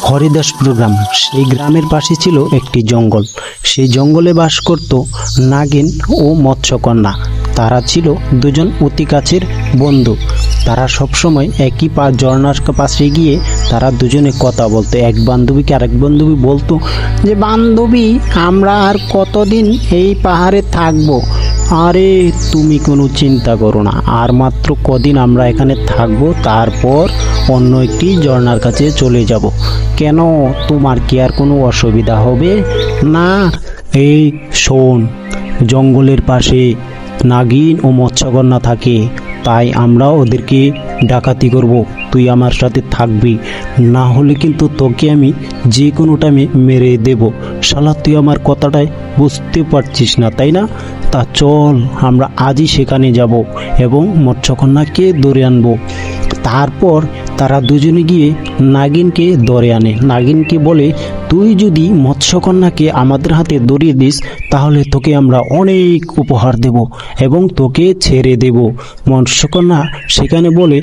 হরিদাসপুর গ্রাম। সেই গ্রামের পাশে ছিল একটি জঙ্গল। সেই জঙ্গলে বাস করত নাগিন ও মৎস্যকন্যা। তারা ছিল দুজন অতি কাছের বন্ধু। তারা সবসময় একই ঝর্ণার পাশে গিয়ে তারা দুজনে কথা বলতো। এক বান্ধবীকে আরেক বান্ধবী বলতো যে, বান্ধবী, আমরা আর কতদিন এই পাহাড়ে থাকবো? আরে তুমি কোনো চিন্তা করো না, আর মাত্র কদিন আমরা এখানে থাকবো, তারপর অন্য একটি ঝর্ণার কাছে চলে যাব। কেন, তোমার কি আর কোনো অসুবিধা হবে না? এই শোন, জঙ্গলের পাশে নাগিন ও মৎস্যকন্যা থাকে, তাই আমরা ওদেরকে ডাকাতি করব। তুই আমার সাথে থাকবি, না হলে কিন্তু তোকে আমি যে কোনো টাইমে মেরে দেব। শালা, তুই আমার কথাটাই বুঝতে পারছিস না, তাই না? তা চল, আমরা আজই সেখানে যাব এবং মৎস্যকন্যাকে ধরে আনবো। তারপর তারা দুজনে গিয়ে নাগিনকে ধরে আনে। নাগিনকে বলে, তুই যদি মৎস্যকন্যাকে আমাদের হাতে ধরিয়ে দিস, তাহলে তোকে আমরা অনেক উপহার দেব এবং তোকে ছেড়ে দেব। মৎস্যকন্যা সেখানে বলে,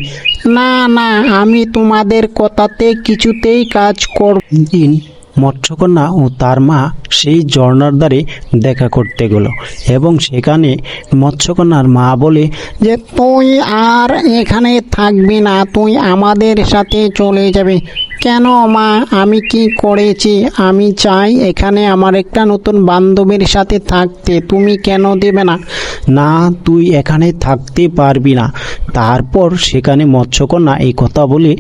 না না, আমি তোমাদের কথাতে কিছুতেই কাজ করব না। মৎস্যকন্যা ও তার মা সেই ঝর্ণার ধারে দেখা করতে গেল এবং সেখানে মৎস্যকন্যার মা বলে যে, তুই আর এখানে থাকবি না, তুই আমাদের সাথে চলে যাবে। কেন মা, আমি কি করেছি? আমি চাই এখানে আমার একটা নতুন বান্ধবীর সাথে থাকতে, তুমি কেন দেবে না? না, তুই এখানে থাকতে পারবি না। তারপর সেখানে মৎস্যকন্যা এই কথা বলে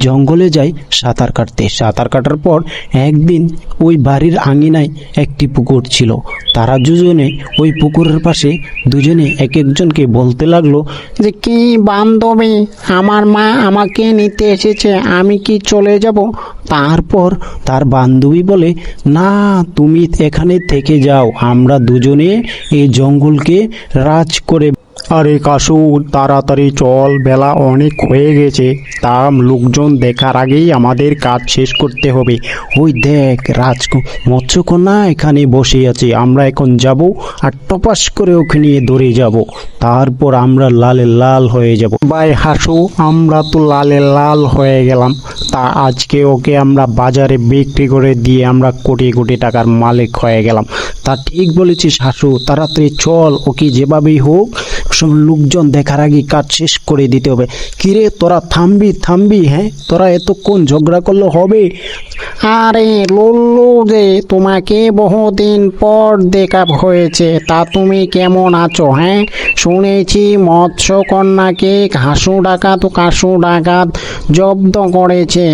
জঙ্গলে যায় সাঁতার কাটতে। সাঁতার কাটার পর একদিন ওই বাড়ির আঙিনায় একটি পুকুর ছিল। তারা দুজনে ওই পুকুরের পাশে দুজনে এক একজনকে বলতে লাগলো যে, কি বান্ধবী, আমার মা আমাকে নিতে এসেছে, আমি কি চলে যাব? তারপর তার বান্ধবী বলে, না, তুমি এখানে থেকে যাও, আমরা দুজনে এই জঙ্গলকে রাজ করে। আরে কাশু, তাড়াতাড়ি চল, বেলা অনেক হয়ে গেছে। তা লোকজন দেখার আগেই আমাদের কাজ শেষ করতে হবে। ওই দেখ, মৎস্যকন্যা এখানে বসে আছে, আমরা এখন যাব আর টপাস করে ওকে নিয়ে ধরে যাব। তারপর আমরা লালে লাল হয়ে যাব। ভাই হাসু, আমরা তো লালে লাল হয়ে গেলাম, তা আজকে ওকে আমরা বাজারে বিক্রি করে দিয়ে আমরা কোটি কোটি টাকার মালিক হয়ে গেলাম। তা ঠিক বলেছিস হাসু, তাড়াতাড়ি চল, ওকে যেভাবেই হোক লোকজন দেখার আগে কাজ শেষ করে দিতে হবে। কিরে, তোরা থামবি? হ্যাঁ, তোরা এতক্ষণ ঝগড়া করলে হবে? আরে লল্লু যে, তোমাকে বহুদিন পর দেখা হয়েছে, তা তুমি কেমন আছো? হ্যাঁ, শুনেছি মৎস্যকন্যাকে কাশু ডাকাত জব্দ করেছে।